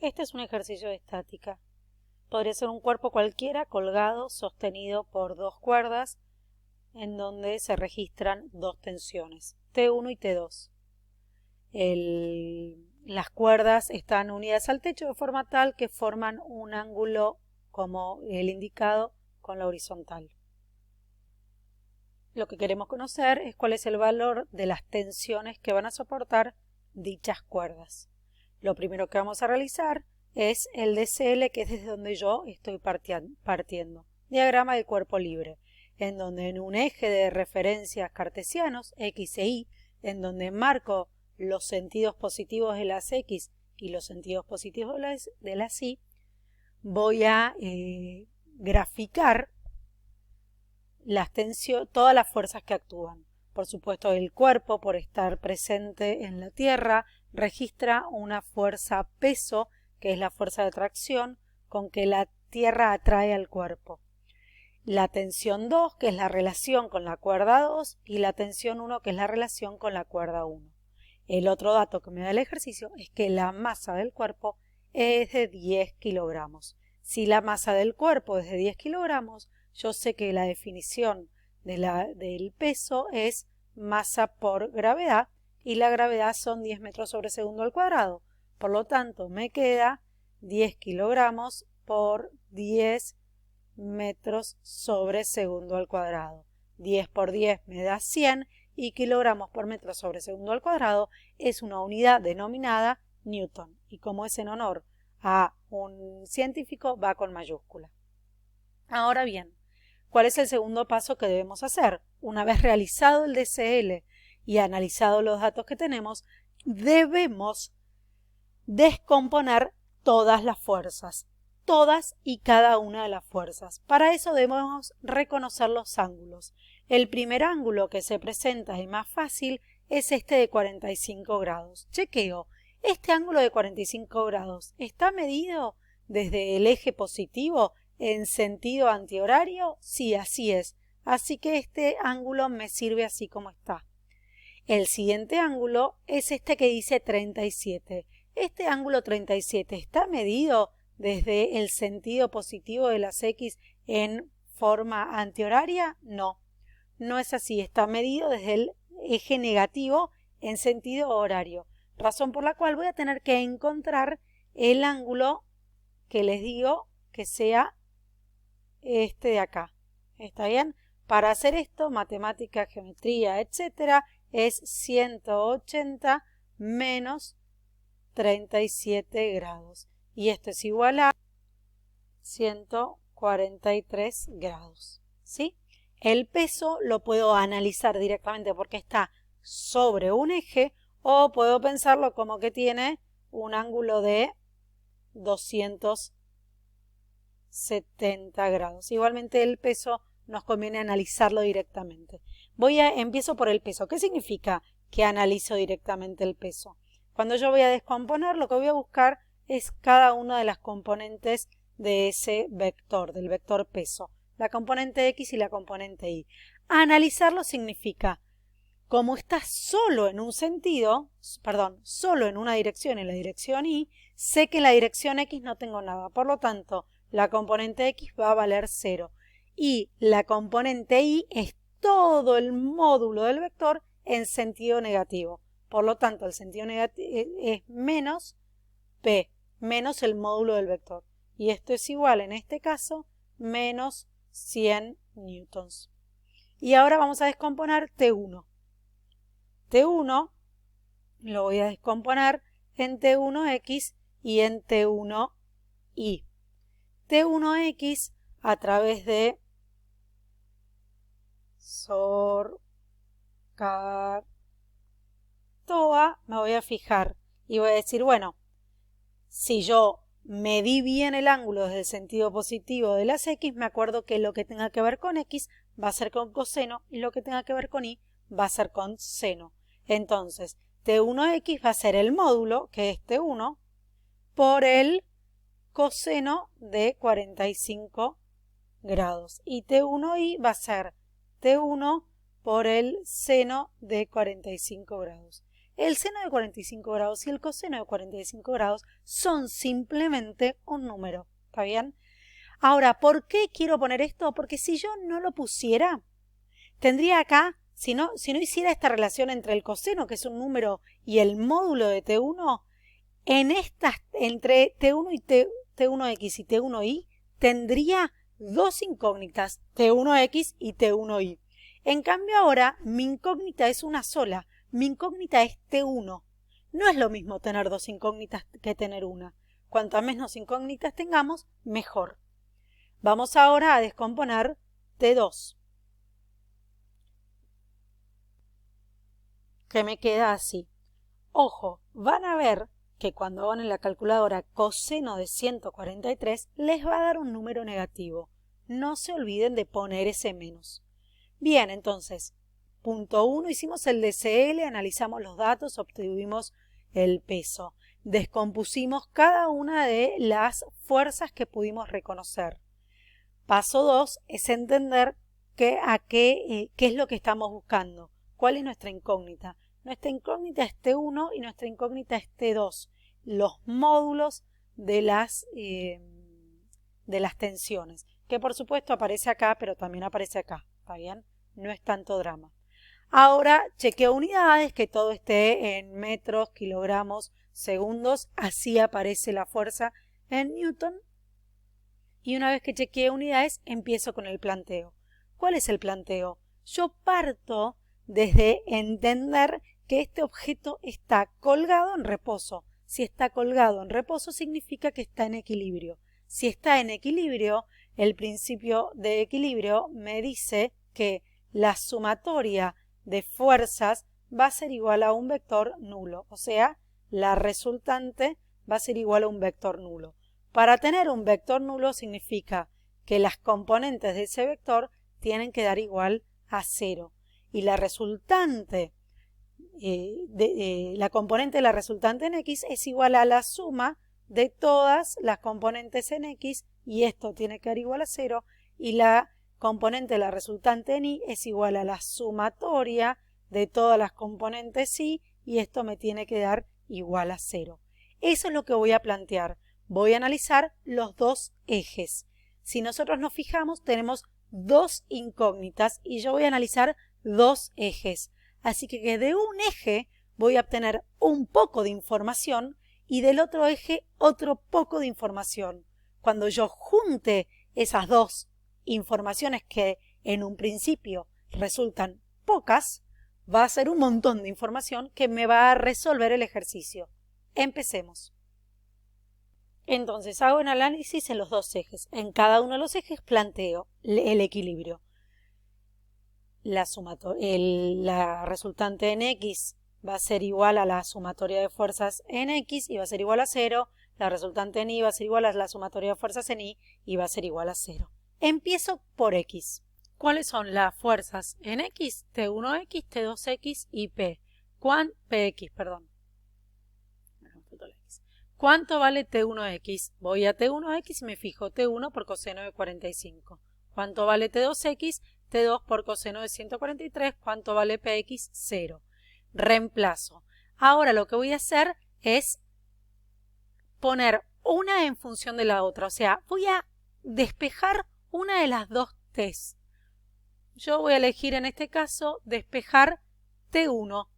Este es un ejercicio de estática. Podría ser un cuerpo cualquiera colgado, sostenido por dos cuerdas, en donde se registran dos tensiones, T1 y T2. Las cuerdas están unidas al techo de forma tal que forman un ángulo como el indicado con la horizontal. Lo que queremos conocer es cuál es el valor de las tensiones que van a soportar dichas cuerdas. Lo primero que vamos a realizar es el DCL, que es desde donde yo estoy partiendo. Diagrama del cuerpo libre, en donde en un eje de referencias cartesianos, X e Y, en donde marco los sentidos positivos de las X y los sentidos positivos de las Y, voy a graficar todas las fuerzas que actúan. Por supuesto, el cuerpo, por estar presente en la Tierra, registra una fuerza peso, que es la fuerza de tracción, con que la Tierra atrae al cuerpo. La tensión 2, que es la relación con la cuerda 2, y la tensión 1, que es la relación con la cuerda 1. El otro dato que me da el ejercicio es que la masa del cuerpo es de 10 kilogramos. Si la masa del cuerpo es de 10 kilogramos, yo sé que la definición del peso es masa por gravedad, y la gravedad son 10 metros sobre segundo al cuadrado. Por lo tanto, me queda 10 kilogramos por 10 metros sobre segundo al cuadrado. 10 por 10 me da 100 y kilogramos por metro sobre segundo al cuadrado es una unidad denominada Newton. Y como es en honor a un científico, va con mayúscula. Ahora bien, ¿cuál es el segundo paso que debemos hacer? Una vez realizado el DCL y analizado los datos que tenemos, debemos descomponer todas las fuerzas, todas y cada una de las fuerzas. Para eso debemos reconocer los ángulos. El primer ángulo que se presenta y más fácil es este de 45 grados. Chequeo, este ángulo de 45 grados ¿está medido desde el eje positivo en sentido antihorario? Sí, así es. Así que este ángulo me sirve así como está. El siguiente ángulo es este que dice 37. Este ángulo 37 ¿está medido desde el sentido positivo de las X en forma antihoraria? No, no es así. Está medido desde el eje negativo en sentido horario. Razón por la cual voy a tener que encontrar el ángulo que les digo que sea este de acá. ¿Está bien? Para hacer esto, matemática, geometría, etcétera, es 180 menos 37 grados. Y esto es igual a 143 grados. ¿Sí? El peso lo puedo analizar directamente porque está sobre un eje, o puedo pensarlo como que tiene un ángulo de 270 grados. Igualmente el peso nos conviene analizarlo directamente. Empiezo por el peso. ¿Qué significa que analizo directamente el peso? Cuando yo voy a descomponer, lo que voy a buscar es cada una de las componentes de ese vector, del vector peso. La componente X y la componente Y. Analizarlo significa, como está solo en un sentido, solo en una dirección, en la dirección Y, sé que en la dirección X no tengo nada. Por lo tanto, la componente X va a valer 0. Y la componente Y es todo el módulo del vector en sentido negativo. Por lo tanto, el sentido negativo es menos P, menos el módulo del vector. Y esto es igual, en este caso, menos 100 newtons. Y ahora vamos a descomponer T1. T1 lo voy a descomponer en T1X y en T1Y. T1X a través de SOR, CAR, TOA me voy a fijar y voy a decir, bueno, si yo medí bien el ángulo desde el sentido positivo de las X, me acuerdo que lo que tenga que ver con X va a ser con coseno y lo que tenga que ver con Y va a ser con seno. Entonces, T1X va a ser el módulo, que es T1, por el coseno de 45 grados. Y T1Y va a ser T1 por el seno de 45 grados. El seno de 45 grados y el coseno de 45 grados son simplemente un número. ¿Está bien? Ahora, ¿por qué quiero poner esto? Porque si yo no lo pusiera, tendría acá, si no hiciera esta relación entre el coseno, que es un número, y el módulo de T1, entre T1 y T1X y T1Y, tendría dos incógnitas, T1X y T1Y. En cambio ahora, mi incógnita es una sola, mi incógnita es T1. No es lo mismo tener dos incógnitas que tener una. Cuantas menos incógnitas tengamos, mejor. Vamos ahora a descomponer T2, que me queda así. Ojo, van a ver que cuando hagan en la calculadora coseno de 143 les va a dar un número negativo. No se olviden de poner ese menos. Bien, entonces, punto 1, hicimos el DCL, analizamos los datos, obtuvimos el peso. Descompusimos cada una de las fuerzas que pudimos reconocer. Paso 2 es entender qué es lo que estamos buscando. ¿Cuál es nuestra incógnita? Nuestra incógnita es T1 y nuestra incógnita es T2. Los módulos de las tensiones. Que por supuesto aparece acá, pero también aparece acá. ¿Está bien? No es tanto drama. Ahora chequeo unidades, que todo esté en metros, kilogramos, segundos. Así aparece la fuerza en Newton. Y una vez que chequeé unidades, empiezo con el planteo. ¿Cuál es el planteo? Yo parto desde entender que este objeto está colgado en reposo. Si está colgado en reposo significa que está en equilibrio. Si está en equilibrio, el principio de equilibrio me dice que la sumatoria de fuerzas va a ser igual a un vector nulo. O sea, la resultante va a ser igual a un vector nulo. Para tener un vector nulo significa que las componentes de ese vector tienen que dar igual a 0. Y la resultante, la componente de la resultante en X es igual a la suma de todas las componentes en X, y esto tiene que dar igual a 0. Y la componente de la resultante en Y es igual a la sumatoria de todas las componentes Y, y esto me tiene que dar igual a 0. Eso es lo que voy a plantear. Voy a analizar los dos ejes. Si nosotros nos fijamos, tenemos dos incógnitas y yo voy a analizar dos ejes. Así que de un eje voy a obtener un poco de información y del otro eje otro poco de información. Cuando yo junte esas dos informaciones que en un principio resultan pocas, va a ser un montón de información que me va a resolver el ejercicio. Empecemos. Entonces hago un análisis en los dos ejes. En cada uno de los ejes planteo el equilibrio. La resultante en X va a ser igual a la sumatoria de fuerzas en X y va a ser igual a 0. La resultante en Y va a ser igual a la sumatoria de fuerzas en Y va a ser igual a 0. Empiezo por X. ¿Cuáles son las fuerzas en X? T1X, T2X y PX, perdón. ¿Cuánto vale T1X? Voy a T1X y me fijo T1 por coseno de 45. ¿Cuánto vale T2X? T2 por coseno de 143. ¿Cuánto vale PX? 0. Reemplazo. Ahora lo que voy a hacer es poner una en función de la otra. O sea, voy a despejar una de las dos T's. Yo voy a elegir en este caso despejar T1.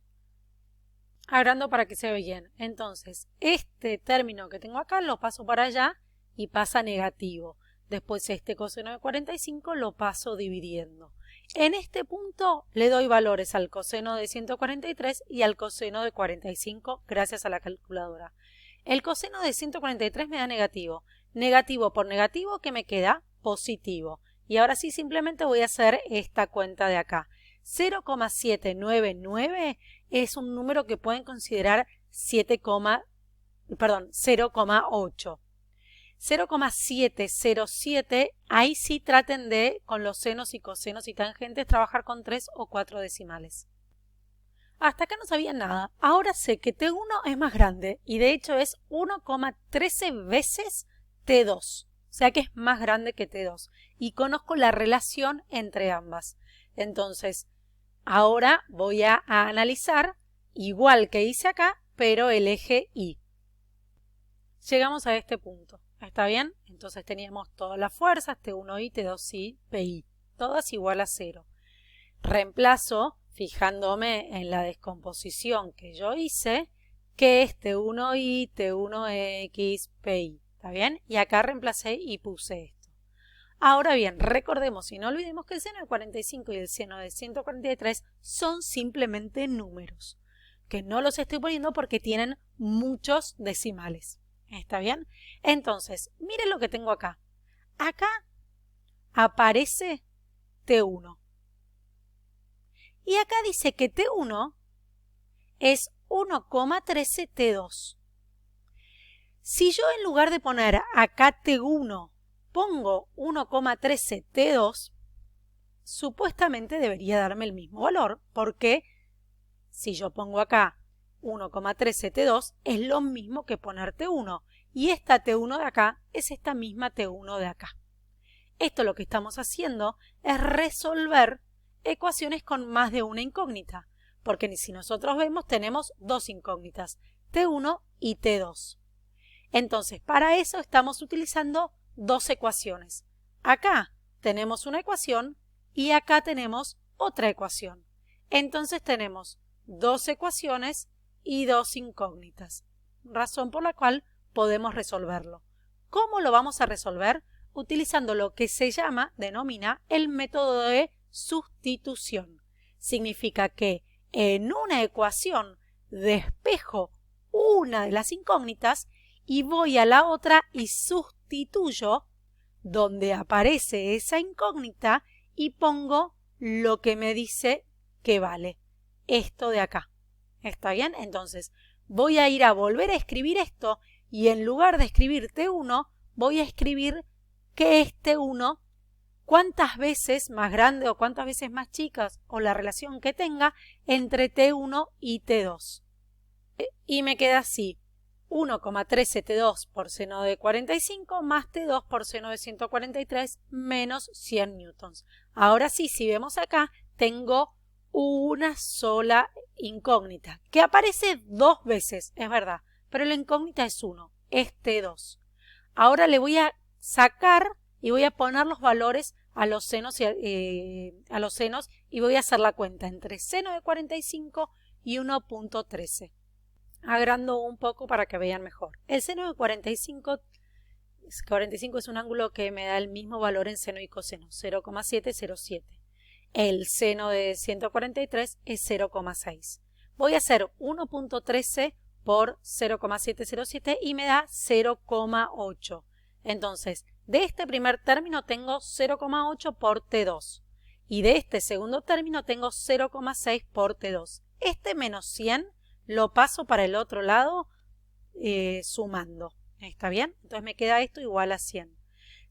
Agrando para que se vea bien. Entonces, este término que tengo acá lo paso para allá y pasa negativo. Después este coseno de 45 lo paso dividiendo. En este punto le doy valores al coseno de 143 y al coseno de 45 gracias a la calculadora. El coseno de 143 me da negativo. Negativo por negativo, ¿qué me queda? Positivo. Y ahora sí simplemente voy a hacer esta cuenta de acá. 0,799 es un número que pueden considerar 0,8. 0,707, ahí sí traten de, con los senos y cosenos y tangentes, trabajar con 3 o 4 decimales. Hasta acá no sabía nada. Ahora sé que T1 es más grande y de hecho es 1,13 veces T2. O sea que es más grande que T2. Y conozco la relación entre ambas. Entonces, ahora voy a analizar igual que hice acá, pero el eje Y. Llegamos a este punto. ¿Está bien? Entonces teníamos todas las fuerzas, T1I, T2I, PI, todas igual a 0. Reemplazo, fijándome en la descomposición que yo hice, que es T1I, T1X, PI. ¿Está bien? Y acá reemplacé y puse esto. Ahora bien, recordemos y no olvidemos que el seno de 45 y el seno de 143 son simplemente números, que no los estoy poniendo porque tienen muchos decimales. ¿Está bien? Entonces, miren lo que tengo acá. Acá aparece T1. Y acá dice que T1 es 1,13 T2. Si yo en lugar de poner acá T1 pongo 1,13 T2, supuestamente debería darme el mismo valor, porque si yo pongo acá 1,13 T2 es lo mismo que poner T1, y esta T1 de acá es esta misma T1 de acá. Esto lo que estamos haciendo es resolver ecuaciones con más de una incógnita, porque si nosotros vemos tenemos dos incógnitas, T1 y T2. Entonces, para eso estamos utilizando dos ecuaciones. Acá tenemos una ecuación y acá tenemos otra ecuación. Entonces tenemos dos ecuaciones y dos incógnitas, razón por la cual podemos resolverlo. ¿Cómo lo vamos a resolver? Utilizando lo que se denomina el método de sustitución. Significa que en una ecuación despejo una de las incógnitas y voy a la otra y sustituyo donde aparece esa incógnita y pongo lo que me dice que vale. Esto de acá. ¿Está bien? Entonces voy a ir a volver a escribir esto y en lugar de escribir T1 voy a escribir que es T1, cuántas veces más grande o cuántas veces más chicas o la relación que tenga entre T1 y T2. Y me queda así. 1,13 T2 por seno de 45 más T2 por seno de 143 menos 100 newtons. Ahora sí, si vemos acá, tengo una sola incógnita, que aparece dos veces, es verdad, pero la incógnita es 1, es T2. Ahora le voy a sacar y voy a poner los valores a los senos y voy a hacer la cuenta entre seno de 45 y 1,13. Agrando un poco para que vean mejor. El seno de 45 es un ángulo que me da el mismo valor en seno y coseno, 0,707. El seno de 143 es 0,6. Voy a hacer 1,13 por 0,707 y me da 0,8. Entonces, de este primer término tengo 0,8 por T2 y de este segundo término tengo 0,6 por T2. Este menos 100 lo paso para el otro lado sumando. ¿Está bien? Entonces me queda esto igual a 100.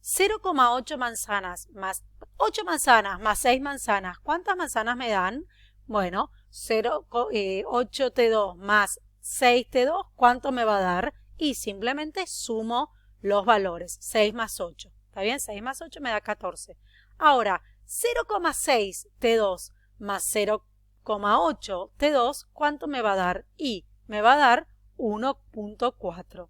0,8 manzanas más 8 manzanas más 6 manzanas. ¿Cuántas manzanas me dan? Bueno, 8T2 más 6T2, ¿cuánto me va a dar? Y simplemente sumo los valores. 6 más 8. ¿Está bien? 6 más 8 me da 14. Ahora, 0,6 T2 más 0,8 T2, ¿cuánto me va a dar? Y me va a dar 1,4.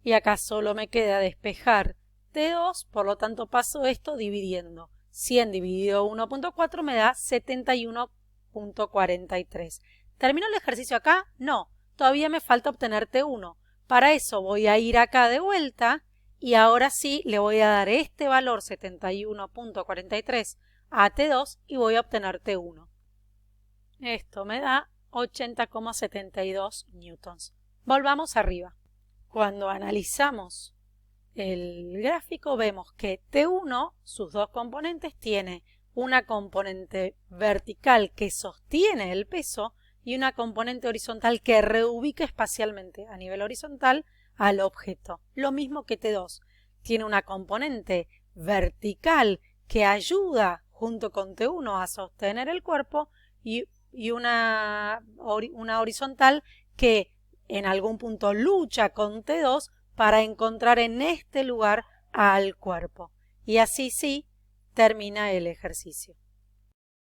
Y acá solo me queda despejar T2, por lo tanto paso esto dividiendo. 100 dividido 1,4 me da 71,43. ¿Termino el ejercicio acá? No, todavía me falta obtener T1. Para eso voy a ir acá de vuelta y ahora sí le voy a dar este valor 71,43 a T2 y voy a obtener T1. Esto me da 80,72 newtons. Volvamos arriba. Cuando analizamos el gráfico vemos que T1, sus dos componentes, tiene una componente vertical que sostiene el peso y una componente horizontal que reubica espacialmente a nivel horizontal al objeto. Lo mismo que T2. Tiene una componente vertical que ayuda junto con T1 a sostener el cuerpo y una horizontal que en algún punto lucha con T2 para encontrar en este lugar al cuerpo. Y así sí termina el ejercicio.